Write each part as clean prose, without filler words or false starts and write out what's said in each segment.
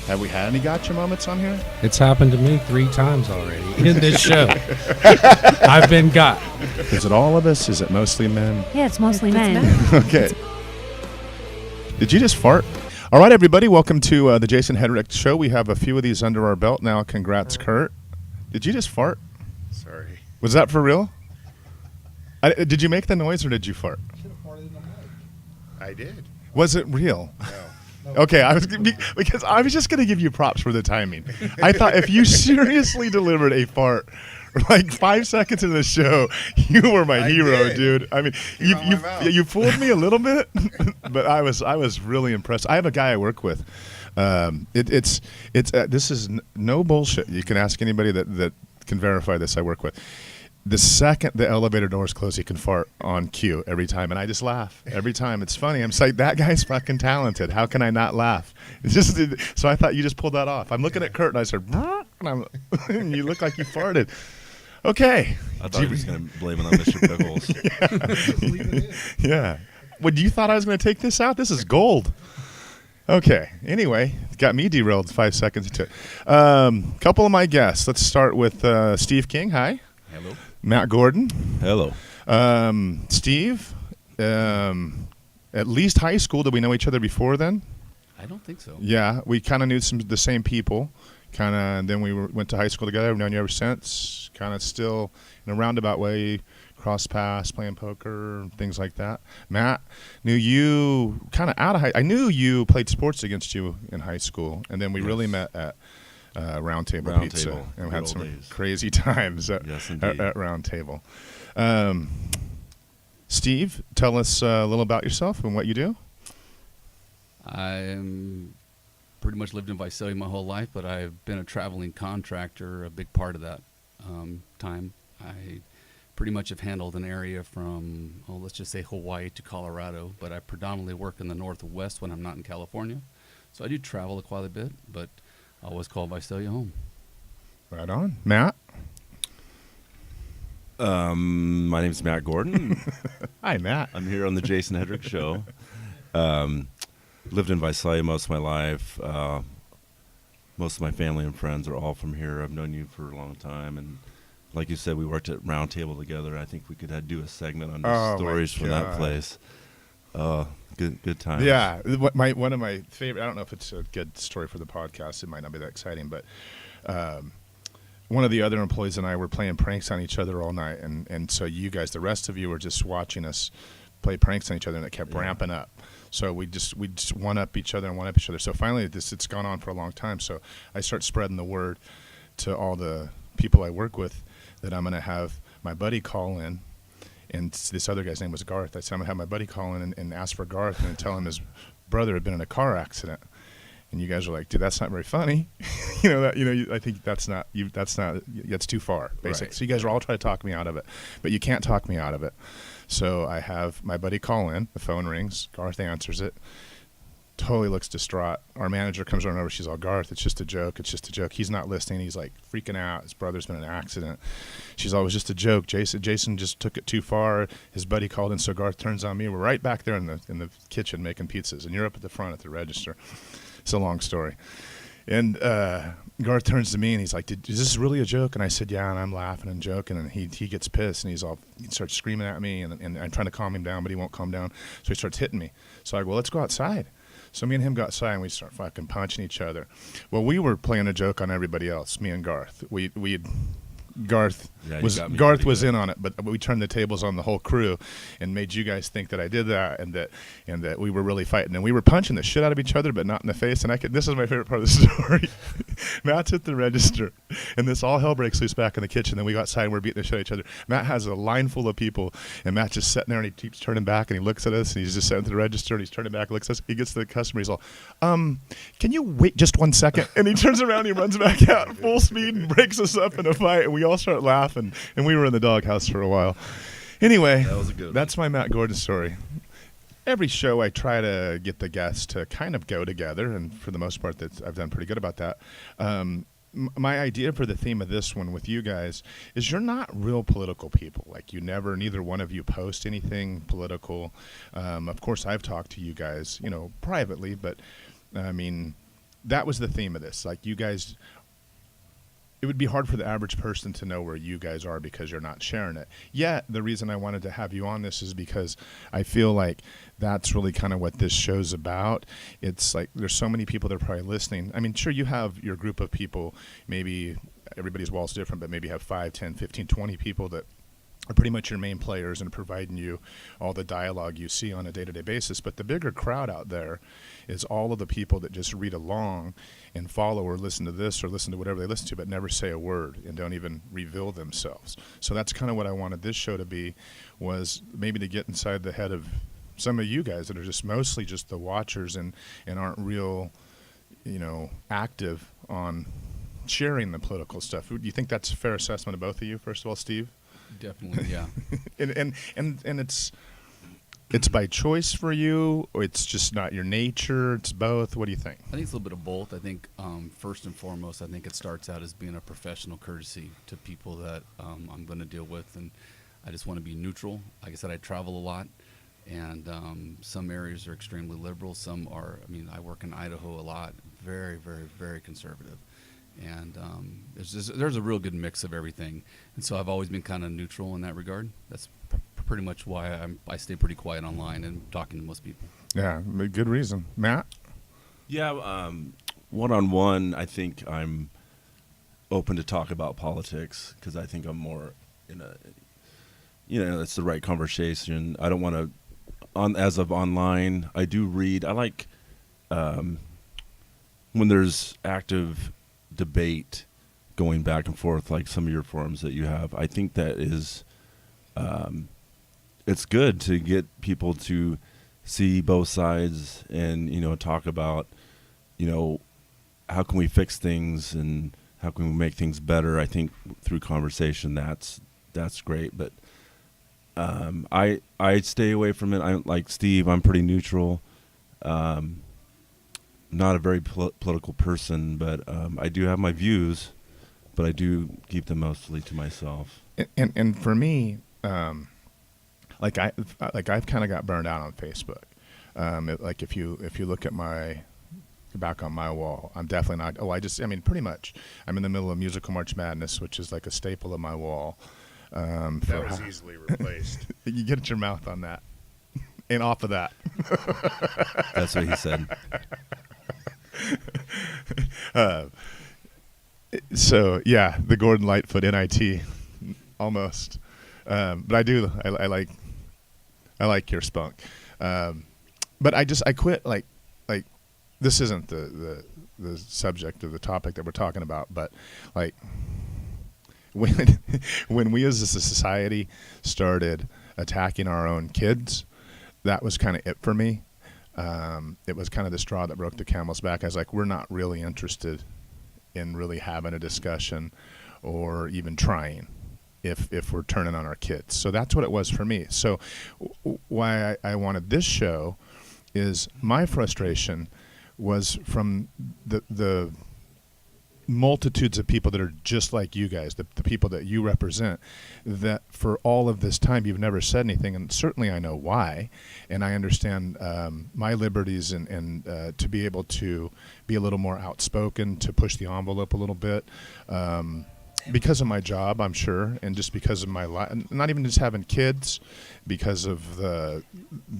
Have we had any gotcha moments on here? It's happened to me 3 times already in this show. I've been got. Is it all of us? Is it mostly men? Yeah, it's mostly men. Okay. Did you just fart? All right, everybody. Welcome to the Jason Hedrick Show. We have a few of these under our belt now. Congrats, Kurt. Did you just fart? Sorry. Was that for real? Did you make the noise or did you fart? I did. Was it real? No. Okay, because I was just going to give you props for the timing. I thought if you seriously delivered a fart like 5 seconds into the show, you were my hero, did. dude. I mean, you fooled me a little bit, but I was really impressed. I have a guy I work with. This is no bullshit. You can ask anybody that can verify this. I work with. The second the elevator doors close, he can fart on cue every time, and I just laugh every time. It's funny. I'm like, that guy's fucking talented. How can I not laugh? It's just so I thought you just pulled that off. I'm looking at Kurt, and I said, and you look like you farted. Okay. I thought he was going to blame it on Mr. Pickles. Yeah. Well, you thought I was going to take this out? This is gold. Okay. Anyway, got me derailed 5 seconds into it. Couple of my guests. Let's start with Steve King. Hi. Hello. Matt Gordon. Hello. Steve, at least high school. Did we know each other before then? I don't think so. Yeah, we kind of knew the same people. And then we went to high school together. I've known you ever since. Kind of still in a roundabout way, cross paths, playing poker, things like that. Matt, knew you kind of out of high. I knew you played sports against you in high school, and then we really met at Round Table Pizza, and we had some crazy times at Round Table. Steve, tell us a little about yourself and what you do. I'm pretty much lived in Visalia my whole life, but I've been a traveling contractor a big part of that time. I pretty much have handled an area from, let's just say Hawaii to Colorado, but I predominantly work in the Northwest when I'm not in California. So I do travel quite a bit, but I always call Visalia home. Right on. Matt? My name's Matt Gordon. Hi, Matt. I'm here on the Jason Hedrick Show. Lived in Visalia most of my life. Most of my family and friends are all from here. I've known you for a long time, and like you said, we worked at Round Table together. I think we could do a segment on stories from that place. Good time. Yeah, one of my favorite. I don't know if it's a good story for the podcast. It might not be that exciting, but one of the other employees and I were playing pranks on each other all night, and so you guys, the rest of you, were just watching us play pranks on each other, and it kept ramping up. So we just one up each other and one up each other. So finally, it's gone on for a long time. So I start spreading the word to all the people I work with that I'm going to have my buddy call in. And this other guy's name was Garth. I said, I'm going to have my buddy call in and ask for Garth and tell him his brother had been in a car accident. And you guys are like, dude, that's not very funny. I think that's too far, basically. Right. So you guys are all trying to talk me out of it. But you can't talk me out of it. So I have my buddy call in. The phone rings. Garth answers it. Totally looks distraught. Our manager comes running over. She's all, Garth, it's just a joke. It's just a joke. He's not listening. He's like freaking out. His brother's been in an accident. She's always just a joke. Jason just took it too far. His buddy called in, so Garth turns on me. We're right back there in the kitchen making pizzas, and you're up at the front at the register. It's a long story. And Garth turns to me and he's like, is this really a joke? And I said, yeah, and I'm laughing and joking, and he gets pissed and he starts screaming at me, and I'm trying to calm him down, but he won't calm down. So he starts hitting me. So I go, well, let's go outside. So me and him go outside and we start fucking punching each other. Well, we were playing a joke on everybody else, me and Garth. Garth was in on it, but we turned the tables on the whole crew and made you guys think that I did that and that we were really fighting, and we were punching the shit out of each other, but not in the face. And this is my favorite part of the story. Matt's at the register, and this all hell breaks loose back in the kitchen. Then we go outside and we're beating the shit out of each other. Matt has a line full of people, and Matt's just sitting there and he keeps turning back and he looks at us and he's just sitting at the register and he's turning back, looks at us. He gets to the customer. He's all, can you wait just 1 second? And he turns around, he runs back out full speed and breaks us up in a fight, and we all start laughing, and we were in the doghouse for a while. Anyway, that's my Matt Gordon story. Every show I try to get the guests to kind of go together, and for the most part I've done pretty good about that. My idea for the theme of this one with you guys is you're not real political people. Like, neither one of you post anything political. Of course, I've talked to you guys, privately, but I mean, that was the theme of this. Like, you guys, it would be hard for the average person to know where you guys are because you're not sharing it. Yet, the reason I wanted to have you on this is because I feel like that's really kind of what this show's about. It's like there's so many people that are probably listening. I mean, sure, you have your group of people, maybe everybody's wall's different, but maybe you have 5, 10, 15, 20 people that are pretty much your main players and providing you all the dialogue you see on a day-to-day basis. But the bigger crowd out there is all of the people that just read along and follow or listen to this or listen to whatever they listen to, but never say a word and don't even reveal themselves. So that's kind of what I wanted this show to be, was maybe to get inside the head of some of you guys that are just mostly just the watchers and aren't real, active on sharing the political stuff. Do you think that's a fair assessment of both of you, first of all, Steve? Definitely, yeah. and it's by choice for you, or it's just not your nature? It's both. What do you think? I think it's a little bit of both. I think first and foremost, I think it starts out as being a professional courtesy to people that I'm going to deal with, and I just want to be neutral. Like I said, I travel a lot, and some areas are extremely liberal. Some are. I mean, I work in Idaho a lot, very, very, very conservative. And there's a real good mix of everything, and so I've always been kind of neutral in that regard. That's pretty much why I stay pretty quiet online and talking to most people. Yeah, good reason. Matt? Yeah, one-on-one, I think I'm open to talk about politics because I think I'm more in a, it's the right conversation. I don't want to, as of online, I do read. I like when there's active debate going back and forth, like some of your forums that you have. I think that is it's good to get people to see both sides and talk about how can we fix things and how can we make things better. I think through conversation that's great, but I stay away from it. I'm like Steve, I'm pretty neutral. Not a very political person, but I do have my views, but I do keep them mostly to myself. And for me, I've kind of got burned out on Facebook. Like if you look at my back on my wall, I'm definitely not. Pretty much, I'm in the middle of Musical March Madness, which is like a staple of my wall. That was easily replaced. You get your mouth on that, and off of that. That's what he said. So yeah, the Gordon Lightfoot NIT, almost. But I like your spunk. But I quit. Like this isn't the subject of the topic that we're talking about. But like when we as a society started attacking our own kids, that was kind of it for me. It was kind of the straw that broke the camel's back. I was like, we're not really interested in really having a discussion or even trying if we're turning on our kids. So that's what it was for me. So why I wanted this show is my frustration was from the multitudes of people that are just like you guys, the people that you represent, that for all of this time you've never said anything, and certainly I know why, and I understand my liberties and to be able to be a little more outspoken, to push the envelope a little bit, because of my job, I'm sure, and just because of my life, not even just having kids, because of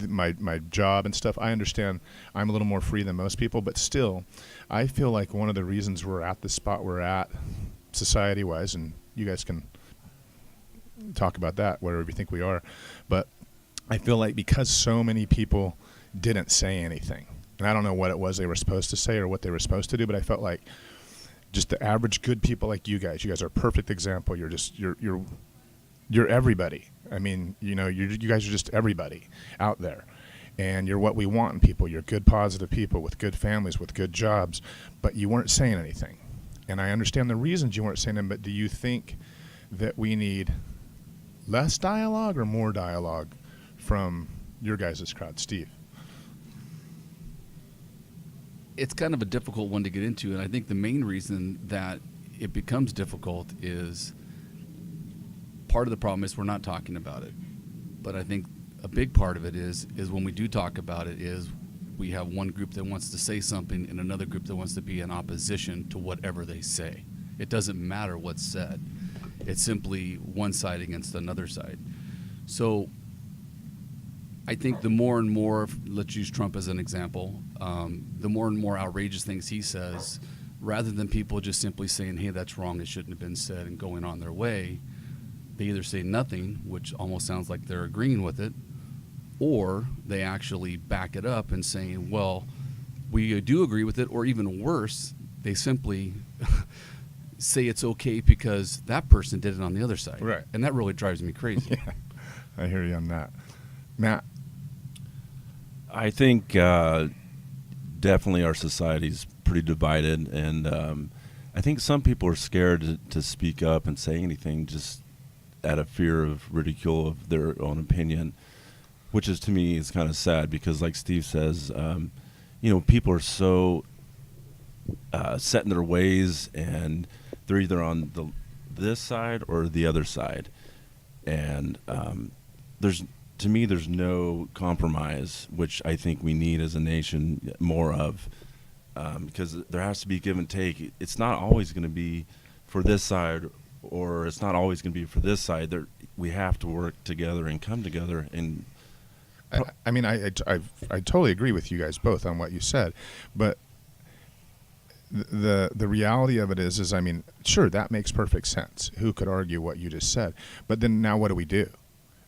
my job and stuff. I understand I'm a little more free than most people, but still, I feel like one of the reasons we're at the spot we're at, society-wise, and you guys can talk about that, wherever you think we are, but I feel like because so many people didn't say anything, and I don't know what it was they were supposed to say or what they were supposed to do, but I felt like just the average good people like you guys are a perfect example. You're everybody. I mean, you guys are just everybody out there, and you're what we want in people. You're good, positive people with good families, with good jobs, but you weren't saying anything. And I understand the reasons you weren't saying them, but do you think that we need less dialogue or more dialogue from your guys' crowd? Steve? It's kind of a difficult one to get into, and I think the main reason that it becomes difficult is part of the problem is we're not talking about it. But I think a big part of it is when we do talk about it is we have one group that wants to say something and another group that wants to be in opposition to whatever they say. It doesn't matter what's said. It's simply one side against another side. So I think the more and more, let's use Trump as an example, the more and more outrageous things he says, rather than people just simply saying, hey, that's wrong, it shouldn't have been said, and going on their way, they either say nothing, which almost sounds like they're agreeing with it, or they actually back it up and saying, well, we do agree with it, or even worse, they simply say it's okay because that person did it on the other side. Right. And that really drives me crazy. Yeah, I hear you on that. Matt? I think definitely our society's pretty divided, and I think some people are scared to speak up and say anything just out of fear of ridicule of their own opinion, which is, to me, is kind of sad because, like Steve says, people are so set in their ways, and they're either on this side or the other side, and to me, there's no compromise, which I think we need as a nation more of, because there has to be give and take. It's not always going to be for this side, or it's not always going to be for this side. We have to work together and come together. And I totally agree with you guys both on what you said, but the reality of it is I mean, sure, that makes perfect sense. Who could argue what you just said? But then now what do we do?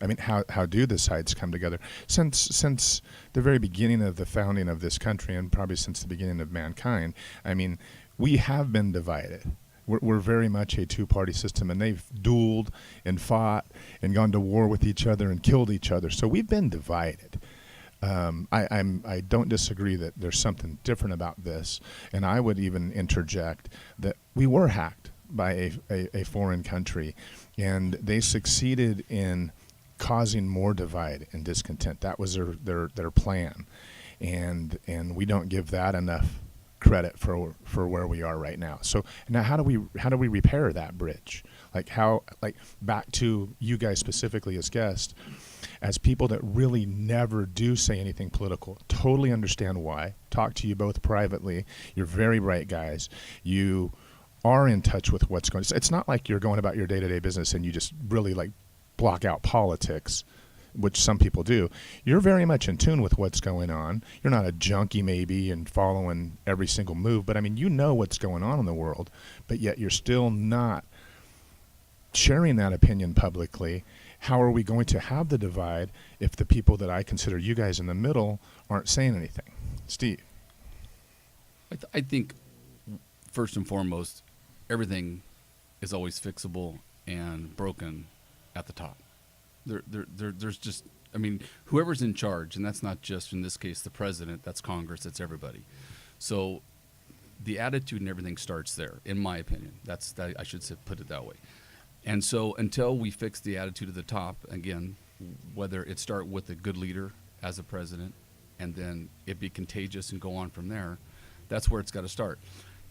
I mean, how do the sides come together? Since the very beginning of the founding of this country, and probably since the beginning of mankind, I mean, we have been divided. We're very much a two-party system, and they've dueled and fought and gone to war with each other and killed each other. So we've been divided. I don't disagree that there's something different about this, and I would even interject that we were hacked by a foreign country, and they succeeded in causing more divide and discontent. That was their plan, and we don't give that enough credit for where we are right now. So now how do we repair that bridge? Like back to you guys specifically as guests, as people that really never do say anything political, totally understand why. Talk to you both privately. You're very bright guys. You are in touch with what's going on. It's not like you're going about your day-to-day business and you just really block out politics, which some people do. You're very much in tune with what's going on. You're not a junkie maybe and following every single move, but I mean, you know what's going on in the world, but yet you're still not sharing that opinion publicly. How are we going to have the divide if the people that I consider you guys in the middle aren't saying anything? Steve? I think first and foremost, everything is always fixable and broken at the top. There's just, I mean, whoever's in charge, and that's not just in this case the president, that's Congress, that's everybody. So the attitude and everything starts there, in my opinion. I should put it that way. And so until we fix the attitude at the top, again, whether it start with a good leader as a president and then it be contagious and go on from there, that's where it's got to start.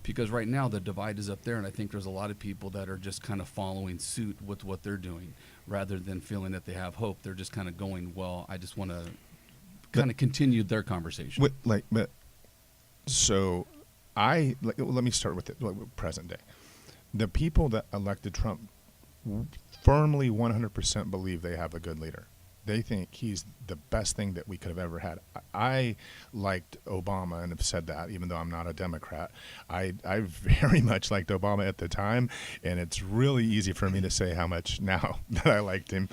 Because right now the divide is up there, and I think there's a lot of people that are just kind of following suit with what they're doing rather than feeling that they have hope. They're just kind of going, well, I just want to kind of continue their conversation. So let me start with the present day. The people that elected Trump firmly 100% believe they have a good leader. They think he's the best thing that we could have ever had. I liked Obama and have said that, even though I'm not a Democrat. I very much liked Obama at the time, and it's really easy for me to say how much now that I liked him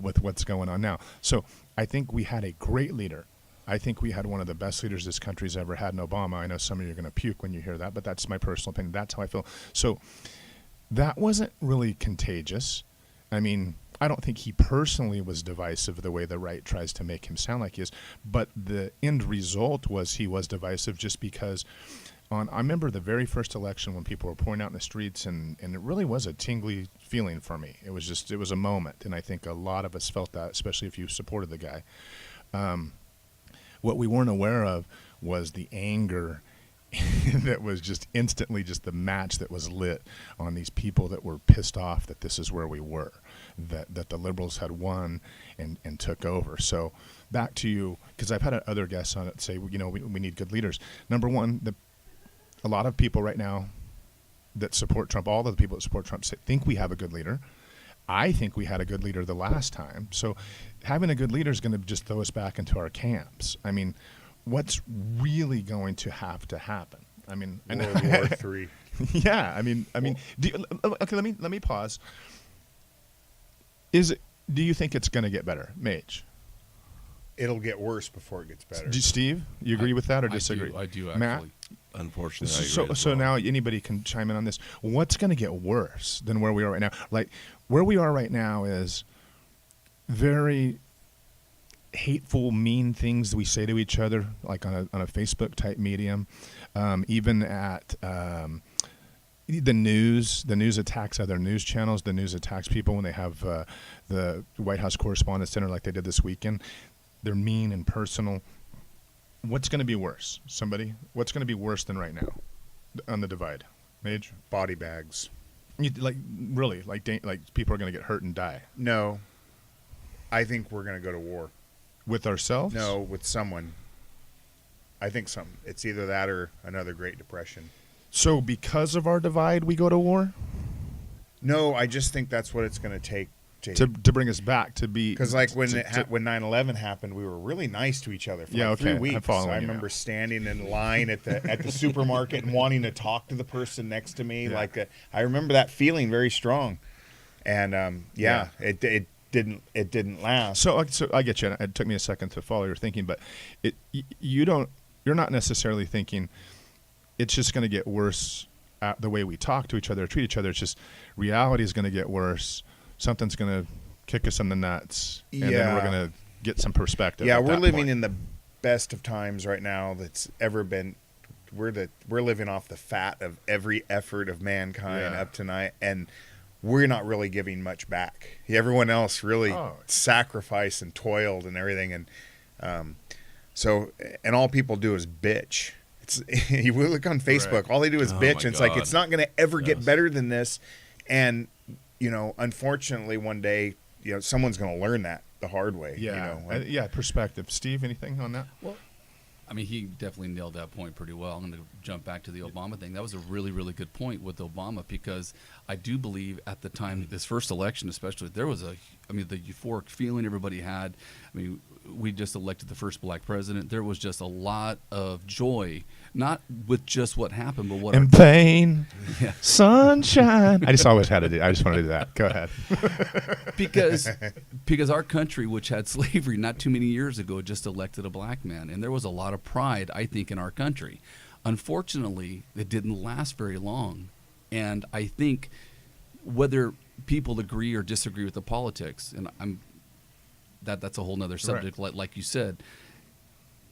with what's going on now. So I think we had a great leader. I think we had one of the best leaders this country's ever had in Obama. I know some of you are going to puke when you hear that, but that's my personal opinion. That's how I feel. So that wasn't really contagious. I mean, I don't think he personally was divisive the way the right tries to make him sound like he is, but the end result was he was divisive just because I remember the very first election when people were pouring out in the streets, and it really was a tingly feeling for me. It was a moment, and I think a lot of us felt that, especially if you supported the guy. What we weren't aware of was the anger that was just instantly just the match that was lit on these people that were pissed off that this is where we were, that the liberals had won and took over. So back to you, because I've had other guests on it say, we need good leaders. Number one, a lot of people right now that support Trump, all of the people that support Trump think we have a good leader. I think we had a good leader the last time. So having a good leader is going to just throw us back into our camps. I mean, what's really going to have to happen? I mean, World War III. Yeah, I mean, okay. Let me pause. Do you think it's going to get better, Mage? It'll get worse before it gets better. Steve, you agree with that or disagree? I do actually. Matt? Unfortunately, I agree So as well. now anybody can chime in on this. What's going to get worse than where we are right now? Like where we are right now is very hateful, mean things we say to each other, like on a Facebook type medium, even at the news. The news attacks other news channels. The news attacks people when they have the White House Correspondents' Dinner like they did this weekend. They're mean and personal. What's going to be worse? Somebody? What's going to be worse than right now on the divide? Mage? Body bags. Really, like people are going to get hurt and die. No. I think we're going to go to war. With ourselves? No, with someone. I think it's either that or another Great Depression. So because of our divide, we go to war? No, I just think that's what it's going to take. To bring us back to be... Because like when 9/11 happened, we were really nice to each other for 3 weeks. I'm following I you remember now. standing in line at the supermarket and wanting to talk to the person next to me. Yeah. I remember that feeling very strong. And it didn't last. So I get you. It took me a second to follow your thinking, but you're not necessarily thinking it's just going to get worse at the way we talk to each other, treat each other. It's just reality is going to get worse. Something's going to kick us in the nuts, and then we're going to get some perspective. Yeah, at we're that living point. in the best of times right now that's ever been. We're living off the fat of every effort of mankind up tonight, and we're not really giving much back. Everyone else really sacrificed and toiled and everything, and and all people do is bitch. You look on Facebook, Right. all they do is bitch, my and it's like God. it's not going to ever get better than this, and unfortunately, one day, someone's going to learn that the hard way. Yeah, perspective. Steve, anything on that? Well, I mean, he definitely nailed that point pretty well. I'm going to jump back to the Obama thing. That was a really, really good point with Obama, because I do believe at the time, this first election especially, there was the euphoric feeling everybody had. I mean, we just elected the first black president. There was just a lot of joy, not with just what happened, but what And our pain, Yeah. sunshine. I just always had to do. I just wanted to do that. Go ahead. because our country, which had slavery not too many years ago, just elected a black man, and there was a lot of pride, I think, in our country. Unfortunately, it didn't last very long, and I think whether people agree or disagree with the politics, and that's a whole nother subject, like you said.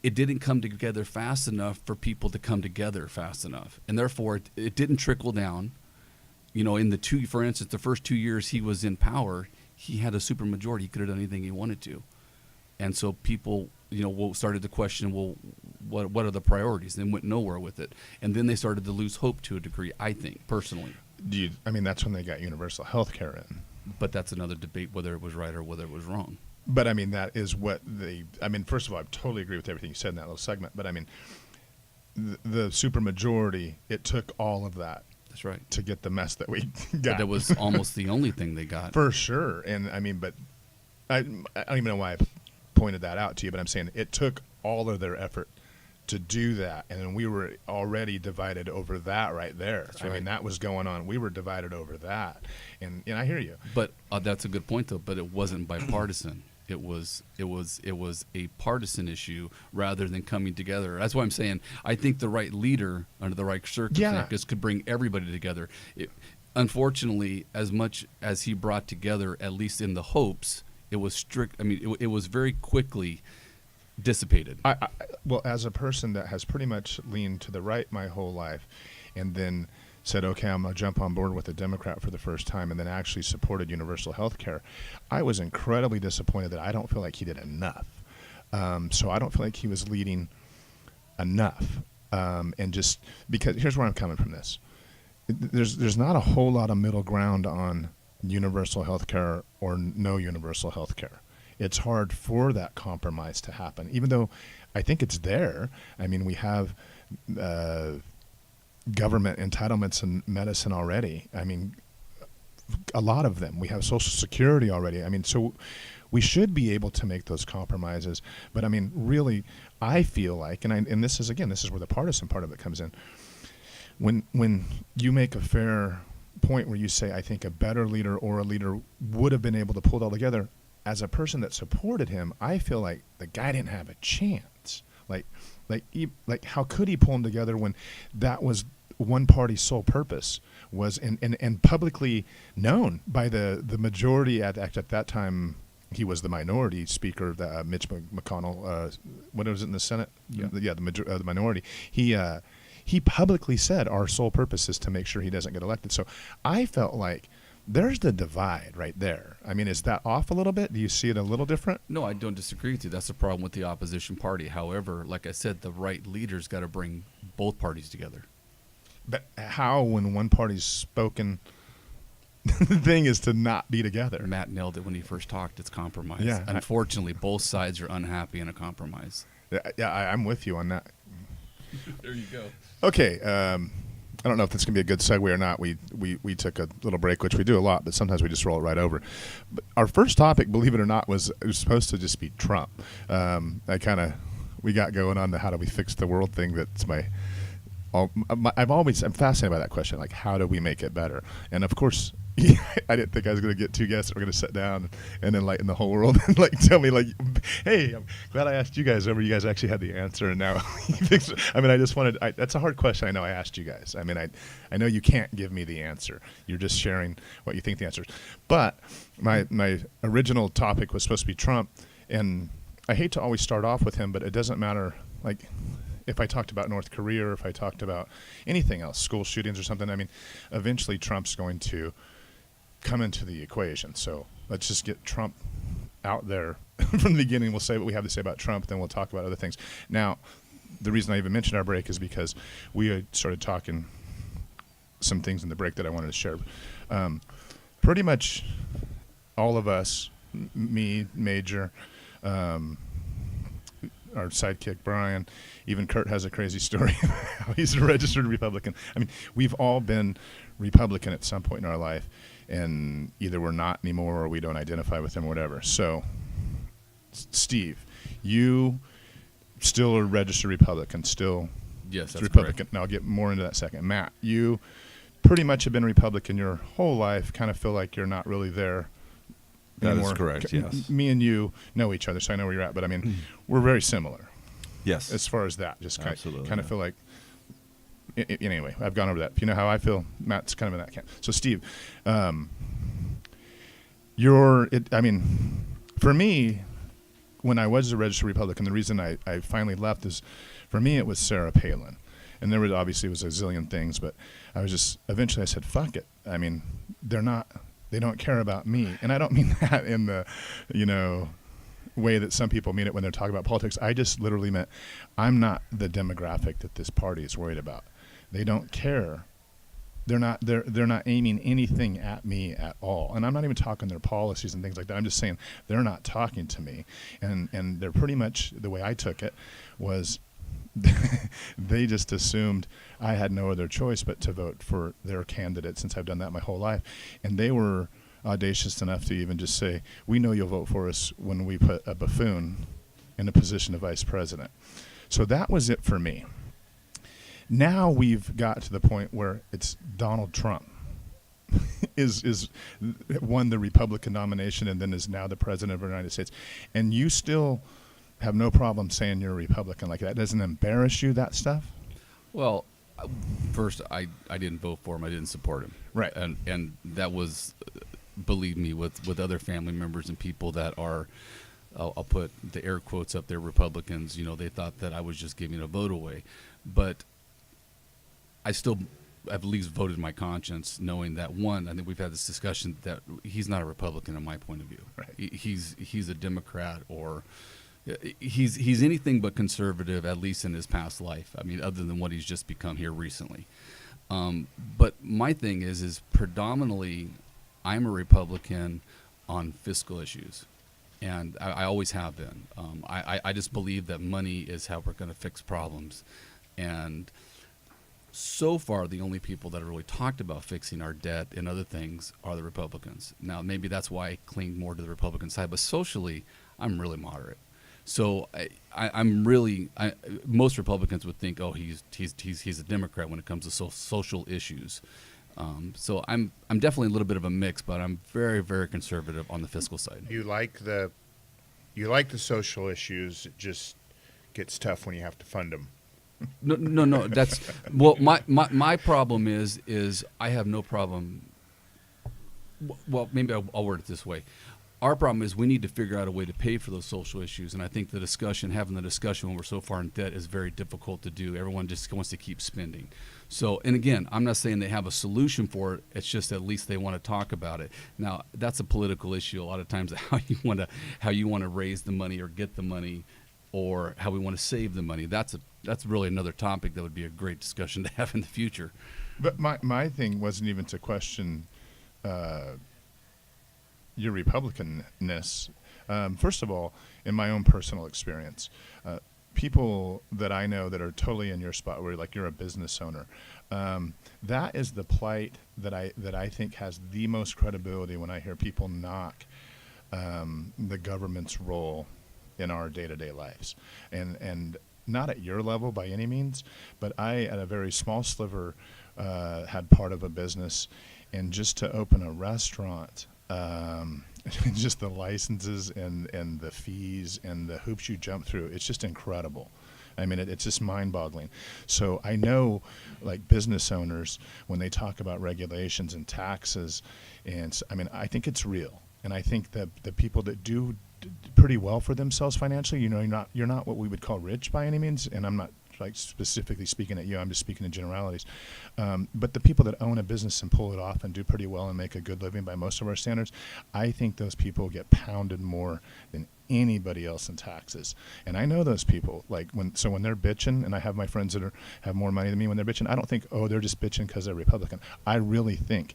It didn't come together fast enough for people to come together fast enough, and therefore it didn't trickle down. For instance, the first 2 years he was in power, he had a supermajority. He could have done anything he wanted to, and so people, started to question, well, what are the priorities? They went nowhere with it, and then they started to lose hope to a degree. I think personally, That's when they got universal health care in. but that's another debate whether it was right or whether it was wrong. But that is what first of all, I totally agree with everything you said in that little segment. But the supermajority, it took all of that. That's right. To get the mess that we got. But that was almost the only thing they got. For sure. And but I don't even know why I pointed that out to you, but I'm saying it took all of their effort to do that. And then we were already divided over that right there. That's right. That was going on. We were divided over that. And I hear you. But that's a good point, though. But it wasn't bipartisan. It was a partisan issue rather than coming together. That's why I'm saying I think the right leader under the right circumstances could bring everybody together. Unfortunately, as much as he brought together, at least in the hopes, it was strict. It was very quickly dissipated. Well, as a person that has pretty much leaned to the right my whole life, and then said, okay, I'm going to jump on board with a Democrat for the first time, and then actually supported universal health care, I was incredibly disappointed that I don't feel like he did enough. So I don't feel like he was leading enough. and just because here's where I'm coming from this. There's not a whole lot of middle ground on universal health care or no universal health care. It's hard for that compromise to happen, even though I think it's there. I mean, we have government entitlements in medicine already. I mean, a lot of them. We have Social Security already. I mean, so we should be able to make those compromises. But I mean, really, I feel like, and this is where the partisan part of it comes in. When you make a fair point where you say, I think a better leader or a leader would have been able to pull it all together, as a person that supported him, I feel like the guy didn't have a chance. Like how could he pull them together when that was one party's sole purpose was and publicly known by the majority at that time. He was the minority speaker, Mitch McConnell. When was it in the Senate? Yeah, the minority. He publicly said our sole purpose is to make sure he doesn't get elected. So I felt like there's the divide right there. I mean, is that off a little bit? Do you see it a little different? No, I don't disagree with you. That's the problem with the opposition party. However, like I said, the right leaders got to bring both parties together. But how, when one party's spoken, the thing is to not be together? Matt nailed it when he first talked. It's compromise. Yeah, Unfortunately, both sides are unhappy in a compromise. Yeah, I'm with you on that. There you go. Okay, I don't know if this can be a good segue or not. We took a little break, which we do a lot, but sometimes we just roll it right over. But our first topic, believe it or not, was supposed to just be Trump. We got going on the how do we fix the world thing. That's I'm fascinated by that question, like how do we make it better? And of course, I didn't think I was going to get two guests that were going to sit down and enlighten the whole world and like tell me like, hey, I'm glad I asked you guys over. You guys actually had the answer, and now you fixed it. I mean, I just wanted. That's a hard question. I know I asked you guys. I mean, I know you can't give me the answer. You're just sharing what you think the answer is. But my original topic was supposed to be Trump, and I hate to always start off with him, but it doesn't matter. Like, if I talked about North Korea or if I talked about anything else, school shootings or something, I mean, eventually Trump's going to come into the equation. So let's just get Trump out there from the beginning. We'll say what we have to say about Trump, then we'll talk about other things. Now, the reason I even mentioned our break is because we had started talking some things in the break that I wanted to share. Pretty much all of us, me, Major, our sidekick Brian, even Kurt has a crazy story how he's a registered Republican. I mean, we've all been Republican at some point in our life, and either we're not anymore or we don't identify with them or whatever. So, Steve, you still are registered Republican, still Yes, that's Republican. correct. Now I'll get more into that second. Matt, you pretty much have been Republican your whole life, kind of feel like you're not really there That anymore. is correct, yes. Me and you know each other, so I know where you're at, but I mean, we're very similar Yes. as far as that. Just kind Absolutely, of yeah. feel like, anyway, I've gone over that. If you know how I feel, Matt's kind of in that camp. So, Steve, I mean, for me, when I was a registered Republican, the reason I finally left is, for me, it was Sarah Palin. And there was obviously was a zillion things, but I was just, eventually I said, fuck it. I mean, they don't care about me. And I don't mean that in the, way that some people mean it when they're talking about politics. I just literally meant I'm not the demographic that this party is worried about. They don't care. They're not aiming anything at me at all. And I'm not even talking their policies and things like that. I'm just saying they're not talking to me. And they're pretty much, the way I took it was they just assumed I had no other choice but to vote for their candidate, since I've done that my whole life. And they were audacious enough to even just say, we know you'll vote for us when we put a buffoon in the position of vice president. So that was it for me. Now we've got to the point where it's Donald Trump is won the Republican nomination and then is now the president of the United States. And you still have no problem saying you're a Republican like that. Doesn't embarrass you, that stuff? Well, first, I didn't vote for him. I didn't support him. Right. And that was, believe me, with other family members and people that are, I'll put the air quotes up there, Republicans, they thought that I was just giving a vote away. But I still at least voted my conscience, knowing that, one, I think we've had this discussion that he's not a Republican in my point of view. Right. He's a Democrat, or He's anything but conservative, at least in his past life. I mean, other than what he's just become here recently. But my thing is predominantly, I'm a Republican on fiscal issues, and I always have been. I just believe that money is how we're going to fix problems, and so far the only people that have really talked about fixing our debt and other things are the Republicans. Now, maybe that's why I cling more to the Republican side, but socially, I'm really moderate. So most Republicans would think, oh, he's a Democrat when it comes to social issues. So I'm definitely a little bit of a mix, but I'm very, very conservative on the fiscal side. You like the social issues. It just gets tough when you have to fund them. No. That's well. My problem is I have no problem. Well, maybe I'll word it this way. Our problem is we need to figure out a way to pay for those social issues, and I think having the discussion when we're so far in debt is very difficult to do. Everyone just wants to keep spending. So, and again, I'm not saying they have a solution for it. It's just at least they want to talk about it. Now, that's a political issue a lot of times, how you want to raise the money or get the money, or how we want to save the money. That's really another topic that would be a great discussion to have in the future. But my thing wasn't even to question your Republicanness. First of all, in my own personal experience, people that I know that are totally in your spot, where like you're a business owner, that is the plight that I think has the most credibility when I hear people knock the government's role in our day-to-day lives, and not at your level by any means, but I, at a very small sliver, had part of a business, and just to open a restaurant, just the licenses and the fees and the hoops you jump through, it's just incredible. I mean, it's just mind-boggling. So I know, like, business owners, when they talk about regulations and taxes, and I mean, I think it's real, and I think that the people that do pretty well for themselves financially, you're not what we would call rich by any means, and I'm not like specifically speaking at you, I'm just speaking in generalities. But the people that own a business and pull it off and do pretty well and make a good living by most of our standards, I think those people get pounded more than anybody else in taxes. And I know those people, like when they're bitching, and I have my friends that have more money than me, when they're bitching, I don't think, oh, they're just bitching because they're Republican. I really think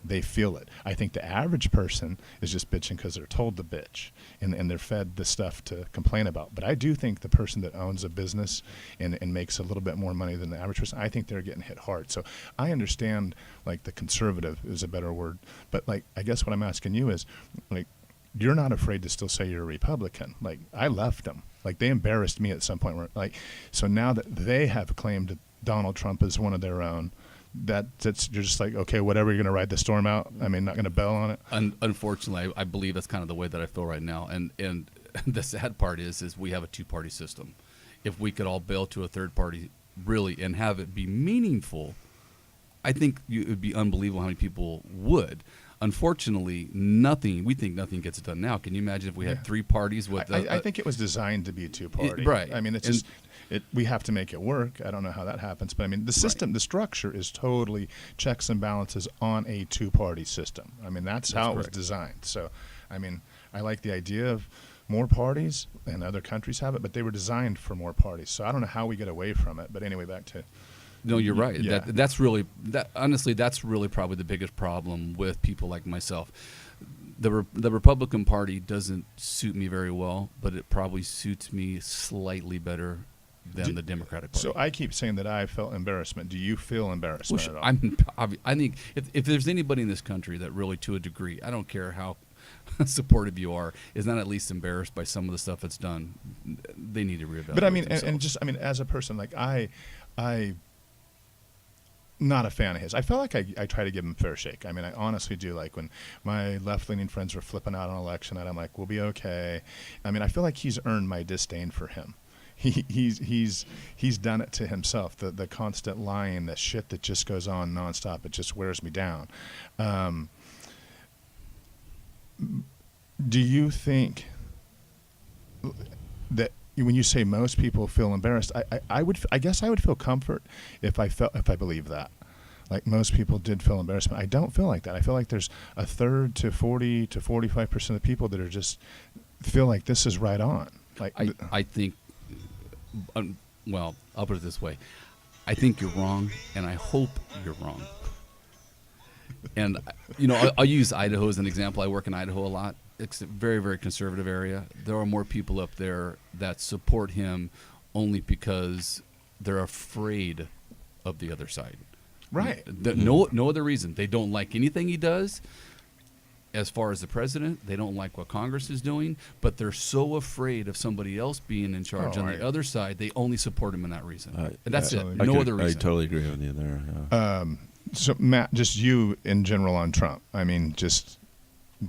they feel it. I think the average person is just bitching because they're told to bitch, and they're fed the stuff to complain about. But I do think the person that owns a business and makes a little bit more money than the average person, I think they're getting hit hard. So I understand, like, the conservative is a better word. But, like, I guess what I'm asking you is, like, you're not afraid to still say you're a Republican. Like, I left them. Like, they embarrassed me at some point. So now that they have claimed Donald Trump as one of their own, that's you're just like, okay, whatever, you're going to ride the storm out. I mean, not going to bail on it. Unfortunately, I believe that's kind of the way that I feel right now. And the sad part is we have a two-party system. If we could all bail to a third party, really, and have it be meaningful, I think it would be unbelievable how many people would. Unfortunately, we think nothing gets done now. Can you imagine if we had three parties with? I think it was designed to be a two-party. Right. I mean, it's just we have to make it work. I don't know how that happens, but I mean, the system, the structure is totally checks and balances on a two-party system. I mean, that's how it was designed. So, I mean, I like the idea of more parties, and other countries have it, but they were designed for more parties. So I don't know how we get away from it. But anyway, back to. No, you're right. Yeah. Honestly, that's really probably the biggest problem with people like myself. The Republican Party doesn't suit me very well, but it probably suits me slightly better than the Democratic Party. So I keep saying that I felt embarrassment. Do you feel embarrassment at all? I think if there's anybody in this country that really, to a degree, I don't care how supportive you are, is not at least embarrassed by some of the stuff that's done, they need to reevaluate. But I mean, themselves. as a person, like I not a fan of his. I felt like I try to give him a fair shake. I mean, I honestly do. Like when my left-leaning friends were flipping out on election night, I'm like, we'll be okay. I mean, I feel like he's earned my disdain for him. He's done it to himself. The constant lying, the shit that just goes on nonstop. It just wears me down. Do you think that when you say most people feel embarrassed, I guess I would feel comfort if I believe that. Like most people did feel embarrassment. I don't feel like that. I feel like there's a third to 40 to 45% of the people that are just feel like this is right on. Like, I think, well, I'll put it this way. I think you're wrong, and I hope you're wrong. And, I'll use Idaho as an example. I work in Idaho a lot. It's a very, very conservative area. There are more people up there that support him only because they're afraid of the other side. right. No other reason. They don't like anything he does. As far as the president, they don't like what Congress is doing, but they're so afraid of somebody else being in charge on right. the other side, they only support him in that reason. And that's yeah, it. totally. No other I reason. totally agree with you there. Yeah. So Matt, just you in general on Trump. I mean, just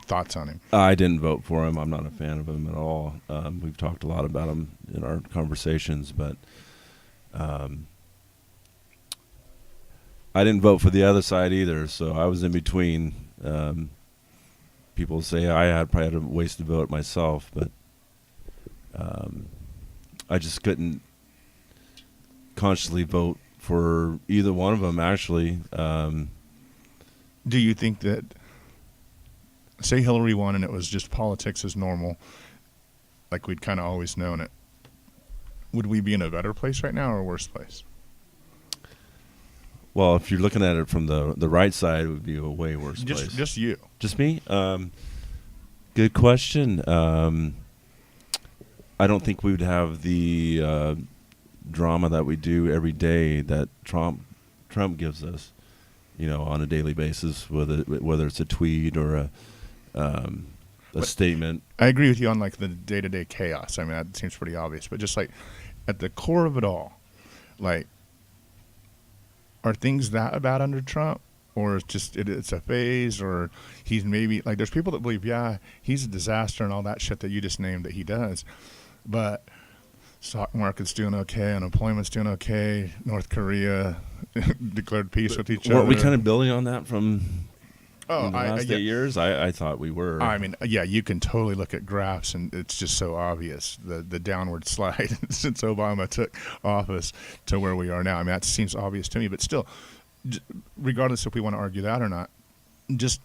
thoughts on him. I didn't vote for him. I'm not a fan of him at all. We've talked a lot about him in our conversations, but I didn't vote for the other side either. So I was in between. People say I probably had a wasted vote myself, but I just couldn't consciously vote for either one of them, actually. Do you think that, say Hillary won and it was just politics as normal, like we'd kind of always known it, would we be in a better place right now or a worse place? Well, if you're looking at it from the right side, it would be a way worse place. Just you. Just me? Good question. I don't think we would have the drama that we do every day that Trump gives us, on a daily basis, whether it's a tweet or a statement. I agree with you on like the day-to-day chaos. I mean, that seems pretty obvious, but just like at the core of it all, like, are things that bad under Trump, or it's just it's a phase, or he's maybe like there's people that believe he's a disaster and all that shit that you just named that he does, but stock market's doing okay, unemployment's doing okay, North Korea declared peace with each other. Weren't we kind of building on that from Oh, in the last 8 years? I thought we were. I mean, yeah, you can totally look at graphs, and it's just so obvious, the downward slide since Obama took office to where we are now. I mean, that seems obvious to me, but still, regardless if we want to argue that or not, just,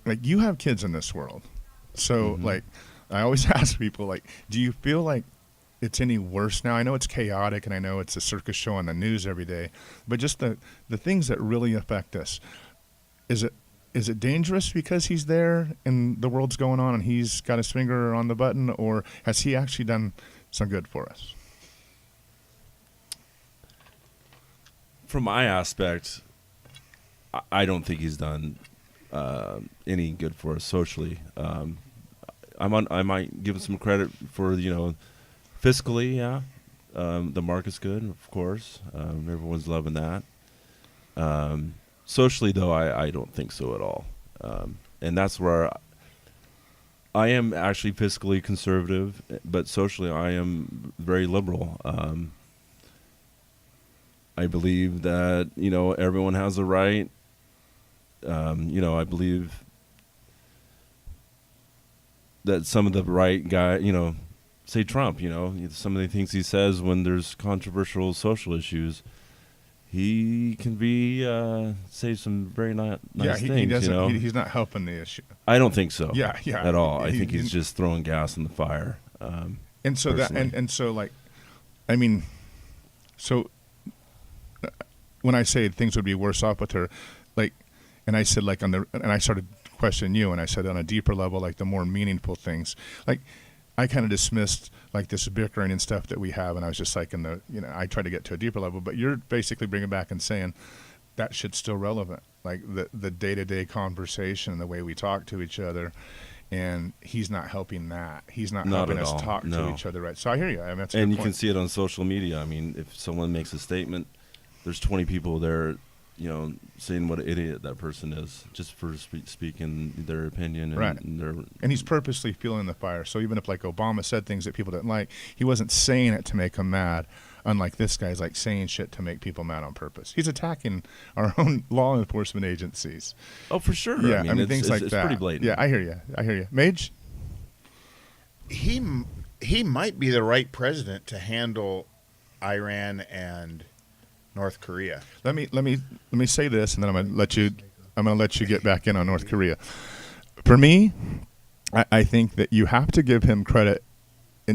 like, you have kids in this world. So, like, I always ask people, like, do you feel like it's any worse now? I know it's chaotic, and I know it's a circus show on the news every day, but just the things that really affect us, is it dangerous because he's there and the world's going on and he's got his finger on the button, or has he actually done some good for us? From my aspect, I don't think he's done any good for us socially. I might give him some credit for fiscally, yeah. The market's good, of course. Everyone's loving that. Socially, though, I don't think so at all. And that's where I am actually fiscally conservative, but socially I am very liberal. I believe that, everyone has a right. I believe that some of the right guy, say Trump, some of the things he says when there's controversial social issues, he can be say some very nice things. He doesn't. He's not helping the issue. I don't think so. Yeah. At all. I think he's just throwing gas in the fire. And so so when I say things would be worse off with her, like, and I said like and I started questioning you, and I said on a deeper level, like the more meaningful things, like. I kind of dismissed like this bickering and stuff that we have, and I was just like I tried to get to a deeper level, but you're basically bringing back and saying that shit's still relevant, like the day-to-day conversation and the way we talk to each other, and he's not helping that. He's not helping us talk to each other, right? So I hear you. I mean, that's a good you point. can see it on social media. I mean, if someone makes a statement, there's 20 people there, saying what an idiot that person is just for speaking their opinion. And, right. And he's purposely fueling the fire. So even if like Obama said things that people didn't like, he wasn't saying it to make them mad. Unlike this guy's like saying shit to make people mad on purpose. He's attacking our own law enforcement agencies. Oh, for sure. Yeah, I mean things like that. It's pretty blatant. Yeah, I hear you. Mage? He might be the right president to handle Iran and North Korea. Let me say this, and then I'm gonna let you get back in on North Korea. For me, I think that you have to give him credit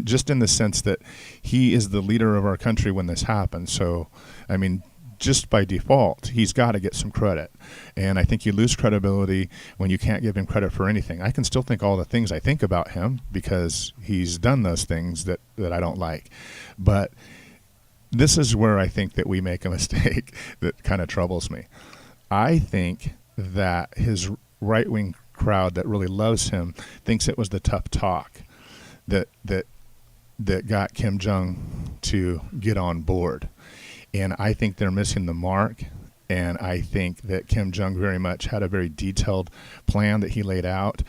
just in the sense that he is the leader of our country when this happened. So, I mean, just by default, he's got to get some credit. And I think you lose credibility when you can't give him credit for anything. I can still think all the things I think about him because he's done those things that I don't like. But this is where I think that we make a mistake that kind of troubles me. I think that his right-wing crowd that really loves him thinks it was the tough talk that got Kim Jong to get on board. And I think they're missing the mark. And I think that Kim Jong very much had a very detailed plan that he laid out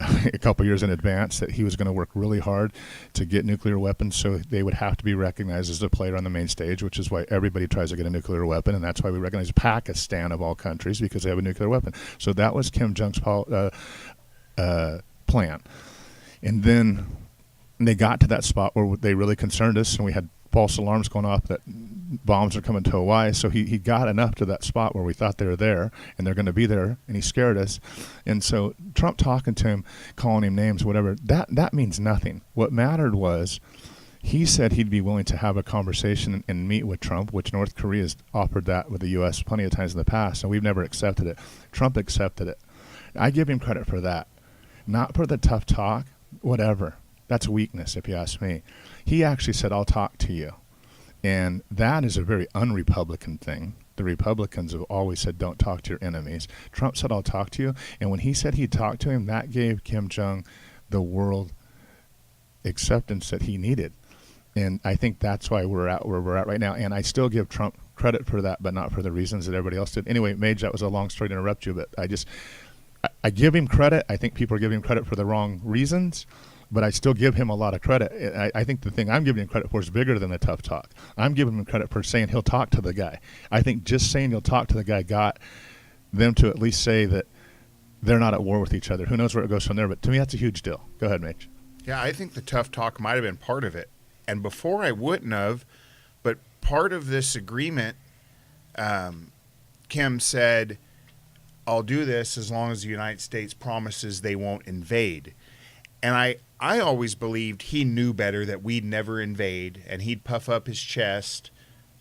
a couple years in advance, that he was going to work really hard to get nuclear weapons so they would have to be recognized as a player on the main stage, which is why everybody tries to get a nuclear weapon. And that's why we recognize Pakistan of all countries, because they have a nuclear weapon. So that was Kim Jong's plan. And then they got to that spot where they really concerned us, and we had false alarms going off that bombs are coming to Hawaii. So he got enough to that spot where we thought they were there, and they're going to be there, and he scared us. And so Trump talking to him, calling him names, whatever, that means nothing. What mattered was he said he'd be willing to have a conversation and meet with Trump, which North Korea has offered that with the U.S. plenty of times in the past, and we've never accepted it. Trump accepted it. I give him credit for that. Not for the tough talk, whatever. That's weakness, if you ask me. He actually said, I'll talk to you. And that is a very un-Republican thing. The Republicans have always said, don't talk to your enemies. Trump said, I'll talk to you. And when he said he'd talk to him, that gave Kim Jong the world acceptance that he needed. And I think that's why we're at where we're at right now. And I still give Trump credit for that, but not for the reasons that everybody else did. Anyway, Mage, that was a long story to interrupt you, but I give him credit. I think people are giving him credit for the wrong reasons. But I still give him a lot of credit. I think the thing I'm giving him credit for is bigger than the tough talk. I'm giving him credit for saying he'll talk to the guy. I think just saying he'll talk to the guy got them to at least say that they're not at war with each other. Who knows where it goes from there, but to me that's a huge deal. Go ahead, Mitch. Yeah, I think the tough talk might have been part of it. And before I wouldn't have, but part of this agreement, Kim said, I'll do this as long as the United States promises they won't invade. And I always believed he knew better, that we'd never invade, and he'd puff up his chest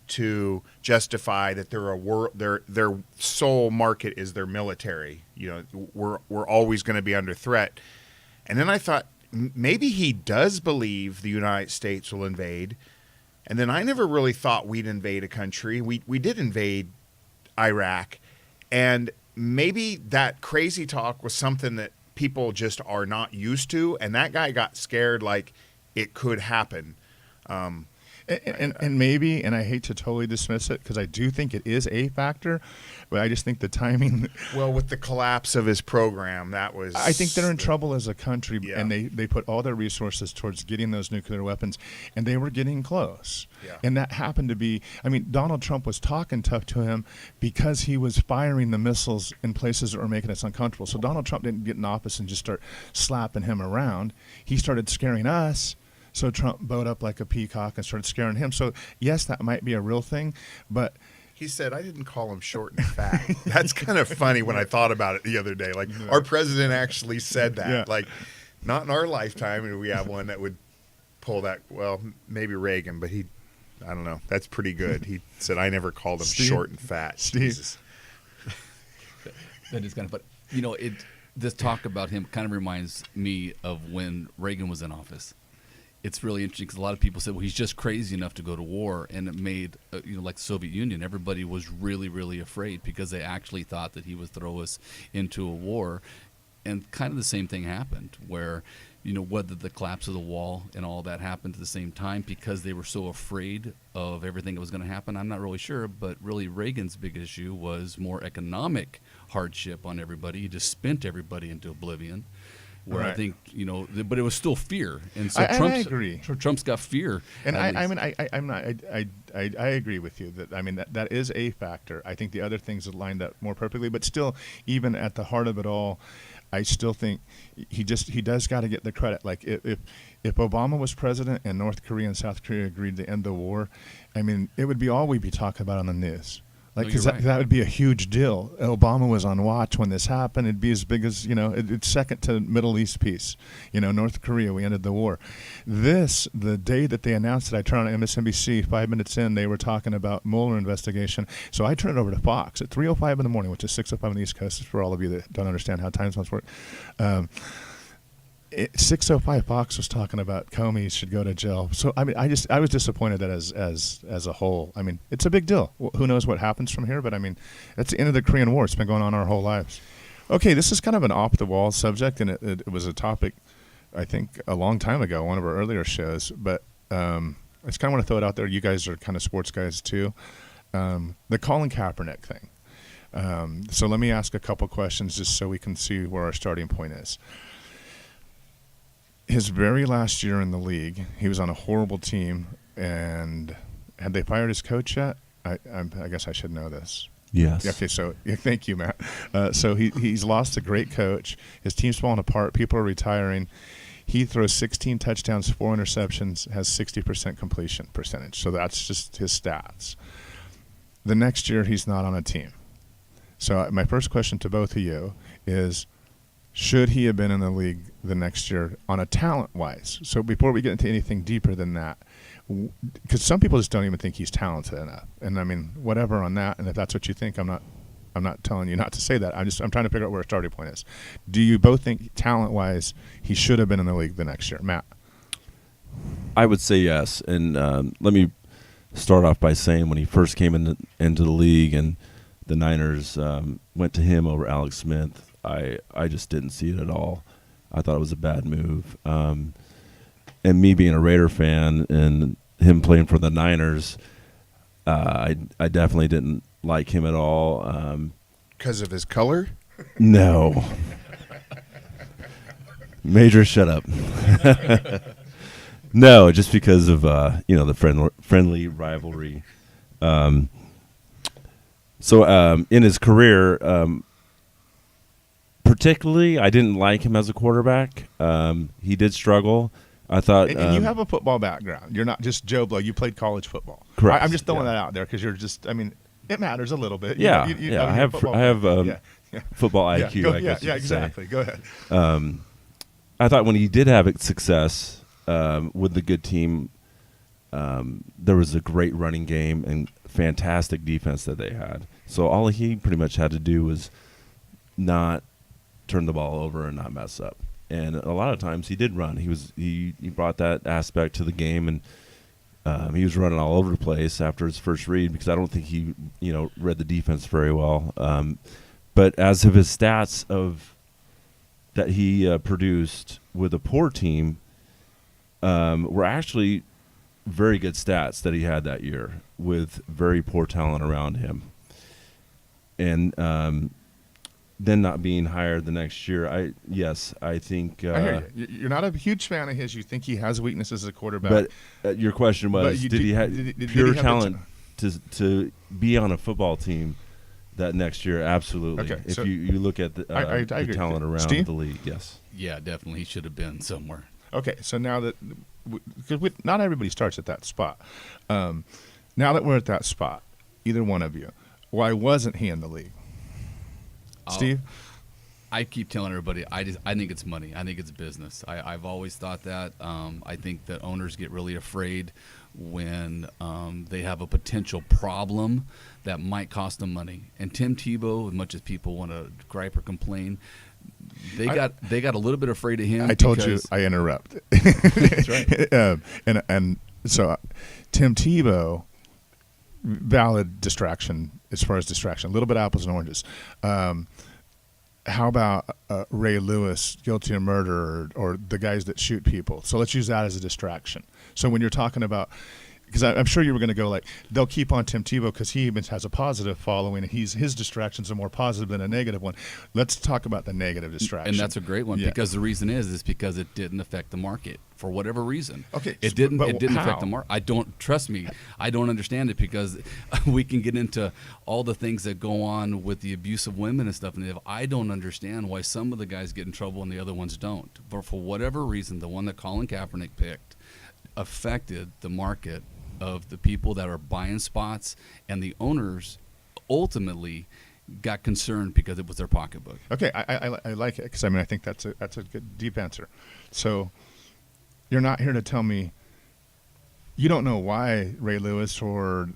to justify that their sole market is their military. You know, we're always going to be under threat. And then I thought maybe he does believe the United States will invade. And then I never really thought we'd invade a country. We did invade Iraq, and maybe that crazy talk was something that people just are not used to, and that guy got scared like it could happen. And maybe, and I hate to totally dismiss it because I do think it is a factor, but I just think the timing. Well, with the collapse of his program, that was. I think they're in trouble as a country, Yeah. and they put all their resources towards getting those nuclear weapons, and they were getting close. Yeah. And that happened to be, I mean, Donald Trump was talking tough to him because he was firing the missiles in places that were making us uncomfortable. So Donald Trump didn't get in office and just start slapping him around. He started scaring us. So Trump bowed up like a peacock and started scaring him. So, yes, that might be a real thing, but He said, I didn't call him short and fat. That's kind of funny when I thought about it the other day. Like, our president actually said that. Yeah. Like, not in our lifetime, and we have one that would pull that. Well, maybe Reagan, but I don't know. That's pretty good. He said, I never called him Steve? short and fat. Steve? Jesus. That is kind of, but you know, this talk about him kind of reminds me of when Reagan was in office. It's really interesting because a lot of people said, well, he's just crazy enough to go to war. And it made, like the Soviet Union, everybody was really, really afraid because they actually thought that he would throw us into a war. And kind of the same thing happened where, whether the collapse of the wall and all that happened at the same time because they were so afraid of everything that was going to happen, I'm not really sure. But really Reagan's big issue was more economic hardship on everybody. He just spent everybody into oblivion. Where Right. I think but it was still fear, and so I Trump's, agree. Trump's got fear. And at I least. mean, I'm not. I agree with you that is a factor. I think the other things have lined up more perfectly, but still, even at the heart of it all, I still think he does got to get the credit. Like if Obama was president and North Korea and South Korea agreed to end the war, I mean, it would be all we'd be talking about on the news. Like, No, because you're right. that would be a huge deal. Obama was on watch when this happened. It'd be as big as, it's second to Middle East peace. North Korea, we ended the war. The day that they announced it, I turned on MSNBC, 5 minutes in, they were talking about Mueller investigation. So I turned it over to Fox at 3:05 in the morning, which is 6:05 on the East Coast, for all of you that don't understand how time zones work. 6:05, Fox was talking about Comey should go to jail. So I was disappointed that as a whole. I mean, it's a big deal. Who knows what happens from here? But I mean, that's the end of the Korean War. It's been going on our whole lives. Okay, this is kind of an off the wall subject, and it was a topic I think a long time ago, one of our earlier shows. But I just kind of want to throw it out there. You guys are kind of sports guys too. The Colin Kaepernick thing. So let me ask a couple questions just so we can see where our starting point is. His very last year in the league, he was on a horrible team, and had they fired his coach yet? I guess I should know this. Yes. Okay, so thank you, Matt. So he's lost a great coach. His team's falling apart. People are retiring. He throws 16 touchdowns, 4 interceptions, has 60% completion percentage. So that's just his stats. The next year, he's not on a team. So my first question to both of you is, should he have been in the league the next year on a talent-wise? So before we get into anything deeper than that, because some people just don't even think he's talented enough. And I mean, whatever on that. And if that's what you think, I'm not telling you not to say that. I'm trying to figure out where our starting point is. Do you both think talent-wise he should have been in the league the next year, Matt? I would say yes. And let me start off by saying when he first came into the league and the Niners went to him over Alex Smith, I just didn't see it at all. I thought it was a bad move. And me being a Raider fan and him playing for the Niners, I definitely didn't like him at all. Because of his color? No. Major shut up. No, just because of the friendly rivalry. So in his career, particularly, I didn't like him as a quarterback. He did struggle. I thought, and you have a football background. You're not just Joe Blow. You played college football. Correct. I'm just throwing Yeah. that out there because you're just. I mean, it matters a little bit. Yeah, You I have football IQ. Go, I guess you could exactly. say. Go ahead. I thought when he did have success with the good team, there was a great running game and fantastic defense that they had. So all he pretty much had to do was not turn the ball over and not mess up. And a lot of times he did run. He brought that aspect to the game, and he was running all over the place after his first read because I don't think he read the defense very well. But as of his stats that he produced with a poor team, were actually very good stats that he had that year with very poor talent around him. And then not being hired the next year, I think. I hear you. You're not a huge fan of his. You think he has weaknesses as a quarterback. But your question was, did he have pure talent to be on a football team that next year? Absolutely. Okay, if so you look at the agree. talent around Steve? the league, yes. Yeah, definitely. He should have been somewhere. Okay, so now that because not everybody starts at that spot. Now that we're at that spot, either one of you, why wasn't he in the league? Steve? I keep telling everybody, I think it's money. I think it's business. I've always thought that. I think that owners get really afraid when they have a potential problem that might cost them money. And Tim Tebow, as much as people want to gripe or complain, they got a little bit afraid of him. I told you I interrupt. That's right. And so Tim Tebow, valid distraction as far as distraction, a little bit apples and oranges. How about Ray Lewis, guilty of murder, or the guys that shoot people? So let's use that as a distraction. So when you're talking about, because I'm sure you were going to go like, they'll keep on Tim Tebow because he even has a positive following, and his distractions are more positive than a negative one. Let's talk about the negative distraction. And that's a great one, Yeah. because the reason is because it didn't affect the market for whatever reason. Okay, it didn't but affect how? the market. Trust me, I don't understand it, because we can get into all the things that go on with the abuse of women and stuff, and if I don't understand why some of the guys get in trouble and the other ones don't. But for whatever reason, the one that Colin Kaepernick picked affected the market of the people that are buying spots, and the owners ultimately got concerned because it was their pocketbook. Okay, I like it because I think that's a good deep answer. So you're not here to tell me you don't know why Ray Lewis or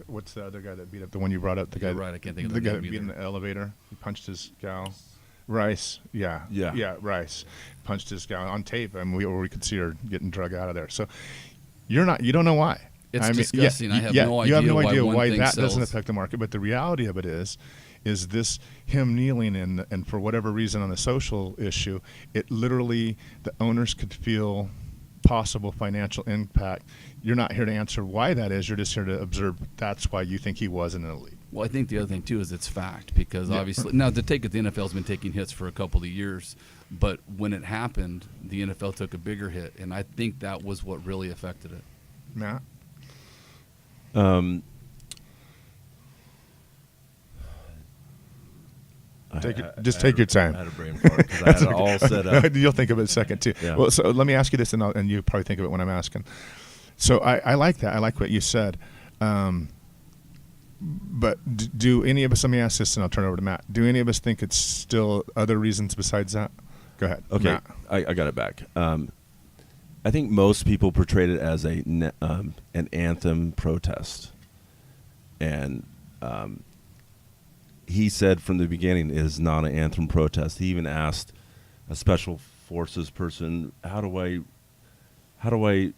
what's the other guy that beat up the one you brought up? The guy, You're right, I can't think of the the guy name that beat in either. the elevator. He punched his gal. Rice, yeah, Rice punched his gal on tape, and we could see her getting drug out of there. So you don't know why. It's disgusting. I have no you have idea no idea why one why thing that doesn't sells. affect the market. But the reality of it is this him kneeling and for whatever reason on the social issue, it literally the owners could feel possible financial impact. You're not here to answer why that is. You're just here to observe. That's why you think he was in the league. Well, I think the other thing too is it's fact, because obviously now to take it, the NFL's been taking hits for a couple of years, but when it happened, the NFL took a bigger hit, and I think that was what really affected it. Matt, take your time. I had a brain fart because I had it all set up. You'll think of it in a second too. Yeah. Well, so let me ask you this, and you probably think of it when I'm asking. So I like that. I like what you said. But do any of us? Let me ask this, and I'll turn it over to Matt. Do any of us think it's still other reasons besides that? Go ahead. Okay, Matt. I got it back. I think most people portrayed it as an anthem protest, and he said from the beginning it is not an anthem protest. He even asked a special forces person, "How do I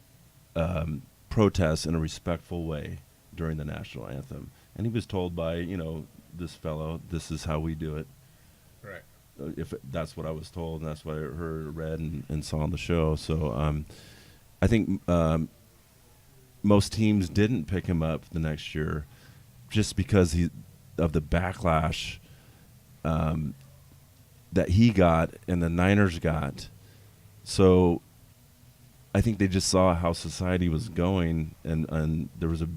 protest in a respectful way during the national anthem?" And he was told by this fellow, "This is how we do it." Right. That's what I was told, and that's what I heard, read, and saw on the show. So I think most teams didn't pick him up the next year just because of the backlash that he got and the Niners got. So I think they just saw how society was going, and there was a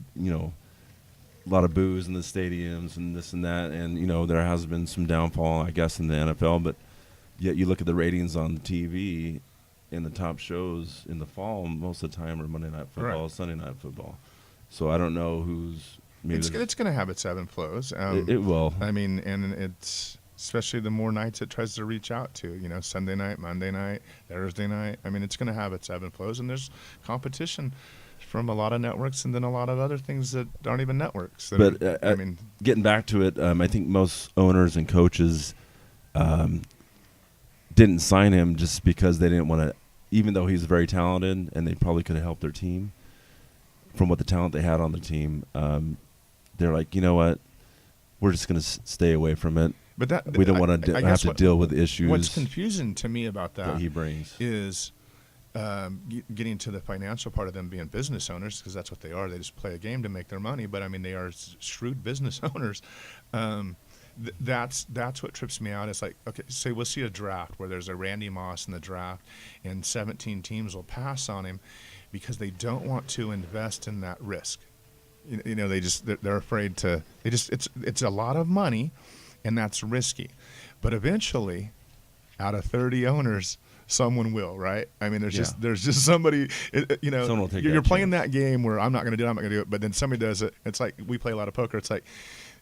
lot of boos in the stadiums and this and that, and there has been some downfall, I guess, in the NFL. But yet you look at the ratings on the TV, and the top shows in the fall most of the time are Monday Night Football, Right. Sunday Night Football. So I don't know who's maybe It's going to have its ebb and flows. it will. I mean, and it's especially the more nights it tries to reach out to. Sunday night, Monday night, Thursday night. I mean, it's going to have its ebb and flows, and there's competition from a lot of networks, and then a lot of other things that aren't even networks. But getting back to it, I think most owners and coaches didn't sign him just because they didn't want to, even though he's very talented and they probably could have helped their team from what the talent they had on the team. They're like, you know what, we're just going to stay away from it. But we don't want to have to deal with issues. What's confusing to me about that he brings is getting to the financial part of them being business owners, because that's what they are. They just play a game to make their money, but I mean they are shrewd business owners. That's what trips me out. It's like, okay, say we'll see a draft where there's a Randy Moss in the draft, and 17 teams will pass on him because they don't want to invest in that risk. They're afraid to. It's a lot of money, and that's risky. But eventually, out of 30 owners, someone will, right? I mean, there's just somebody, Someone will take you're that playing chance. that game where I'm not going to do it, but then somebody does it. It's like we play a lot of poker. It's like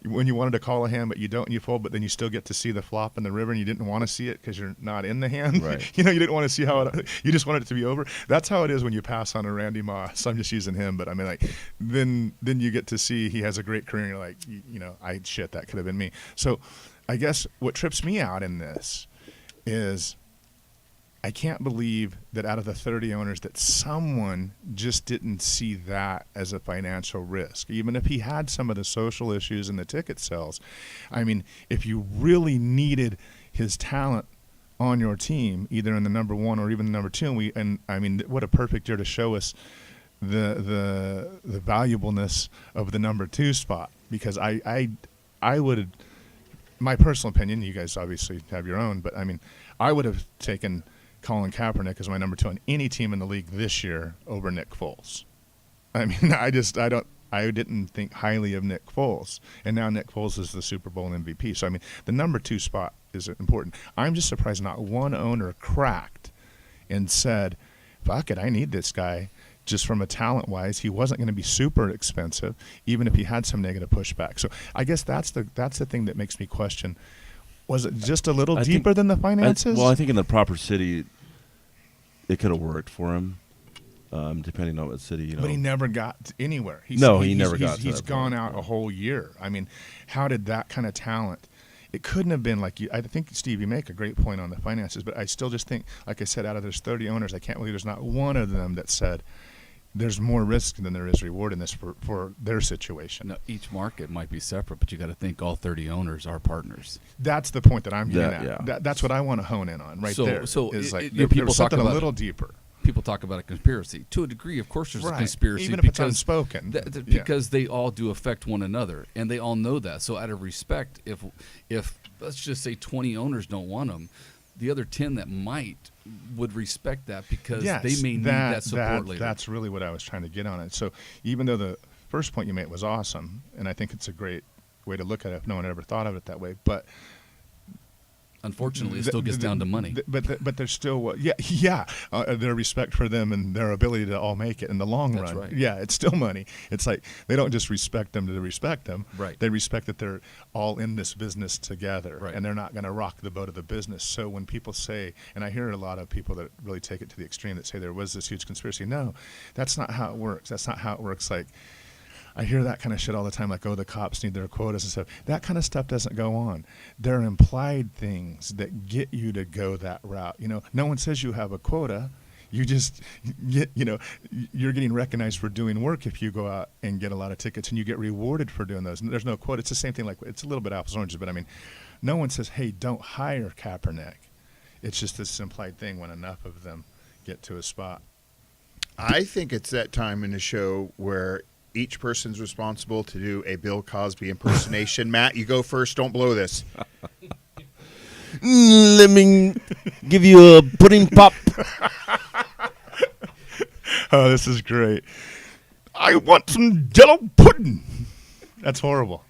when you wanted to call a hand, but you don't, and you fold, but then you still get to see the flop in the river, and you didn't want to see it because you're not in the hand. Right. You didn't want to see how you just wanted it to be over. That's how it is when you pass on a Randy Moss. I'm just using him, but I mean, like, then you get to see he has a great career, and you're like, that could have been me. So I guess what trips me out in this is I can't believe that out of the 30 owners that someone just didn't see that as a financial risk, even if he had some of the social issues and the ticket sales. I mean, if you really needed his talent on your team, either in the number one or even the number two, and I mean, what a perfect year to show us the valuableness of the number two spot, because I would, my personal opinion, you guys obviously have your own, but I mean, I would have taken Colin Kaepernick as my number two on any team in the league this year over Nick Foles. I mean, I didn't think highly of Nick Foles, and now Nick Foles is the Super Bowl MVP. So I mean, the number two spot is important. I'm just surprised not one owner cracked and said, "Fuck it, I need this guy just from a talent wise, he wasn't going to be super expensive, even if he had some negative pushback. So I guess that's the thing that makes me question: was it just a little deeper than the finances? I think in the proper city, it could have worked for him, depending on what city. But he never got anywhere. He never got. He's gone out a whole year. I mean, how did that kind of talent? It couldn't have been like you. I think, Steve, you make a great point on the finances, but I still just think, like I said, out of those 30 owners, I can't believe there's not one of them that said there's more risk than there is reward in this for their situation. No, each market might be separate, but you got to think all 30 owners are partners. That's the point that I'm getting at. Yeah. That's what I want to hone in on right there. So is like people there was talk something about a little deeper. People talk about a conspiracy. To a degree, of course, there's a conspiracy. Even if it's unspoken. Because they all do affect one another, and they all know that. So out of respect, if let's just say 20 owners don't want them, the other 10 that might would respect that because they may need that support later. That's really what I was trying to get on it. So even though the first point you made was awesome, and I think it's a great way to look at it if no one ever thought of it that way, but unfortunately, it still gets down to money. But there's still their respect for them and their ability to all make it in the long run. Right. Yeah, it's still money. It's like they don't just respect them to respect them. Right. They respect that they're all in this business together, right. and they're not going to rock the boat of the business. So when people say, and I hear a lot of people that really take it to the extreme that say there was this huge conspiracy. No, that's not how it works. That's not how it works. Like, I hear that kind of shit all the time, like, oh, the cops need their quotas and stuff. That kind of stuff doesn't go on. There are implied things that get you to go that route. No one says you have a quota. You just get, you're getting recognized for doing work if you go out and get a lot of tickets, and you get rewarded for doing those. And there's no quota. It's the same thing. Like, it's a little bit apples and oranges, but I mean, no one says, hey, don't hire Kaepernick. It's just this implied thing when enough of them get to a spot. I think it's that time in the show where each person's responsible to do a Bill Cosby impersonation. Matt, you go first. Don't blow this. Let me give you a pudding pop. Oh, this is great. I want some Jello pudding. That's horrible.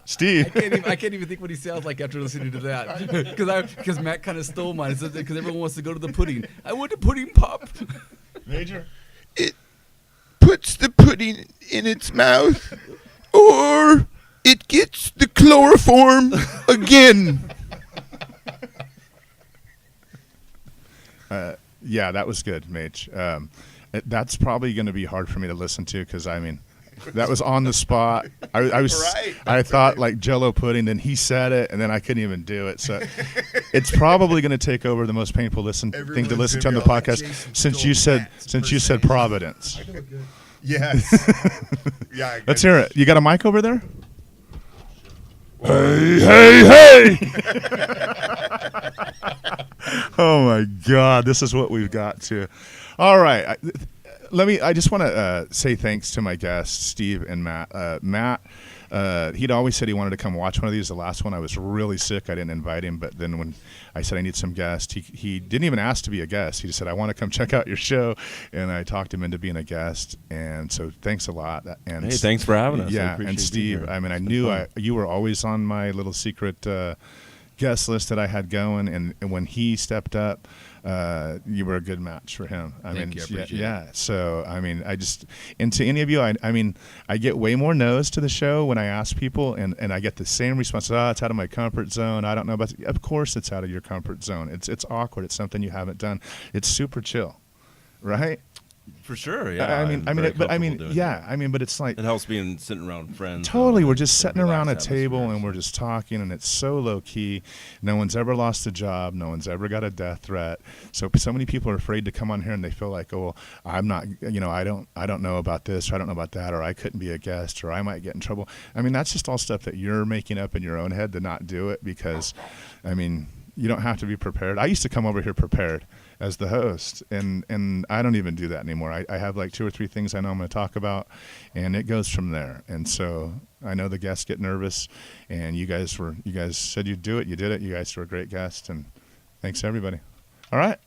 Steve. I can't even think what he sounds like after listening to that. Because Matt kind of stole mine. Because everyone wants to go to the pudding. I want a pudding pop. Major. It puts the pudding in its mouth, or it gets the chloroform again. Yeah, that was good, Mage. That's probably going to be hard for me to listen to because, I mean, that was on the spot. I thought like Jello pudding, then he said it, and then I couldn't even do it. So it's probably going to take over the most painful thing to listen to on the podcast since you said Providence. Yes. Yeah. Let's hear it. You got a mic over there? Hey! Oh my God, this is what we've got to. All right, I just want to say thanks to my guests, Steve and Matt. Matt, he'd always said he wanted to come watch one of these. The last one, I was really sick. I didn't invite him, but then when I said I need some guests, he didn't even ask to be a guest. He just said, I want to come check out your show, and I talked him into being a guest. And so thanks a lot. And hey, thanks for having us. Yeah, and Steve, I mean, I knew you were always on my little secret guest list that I had going, and when he stepped up, you were a good match for him. Thank you, I appreciate it. So I mean, and to any of you, I mean, I get way more no's to the show when I ask people, and I get the same response. Oh, it's out of my comfort zone. I don't know about. Of course, it's out of your comfort zone. It's awkward. It's something you haven't done. It's super chill, right? For sure, yeah. But it's like it helps being sitting around friends. Totally, we're just sitting around a table and we're just talking, and it's so low key. No one's ever lost a job. No one's ever got a death threat. So many people are afraid to come on here, and they feel like, oh, well, I'm not, I don't know about this, or I don't know about that, or I couldn't be a guest, or I might get in trouble. I mean, that's just all stuff that you're making up in your own head to not do it because, I mean, you don't have to be prepared. I used to come over here prepared as the host, and I don't even do that anymore. I have like 2 or 3 things I know I'm going to talk about, and it goes from there. And so I know the guests get nervous, and you guys said you'd do it. You did it. You guys were a great guest, and thanks everybody. All right.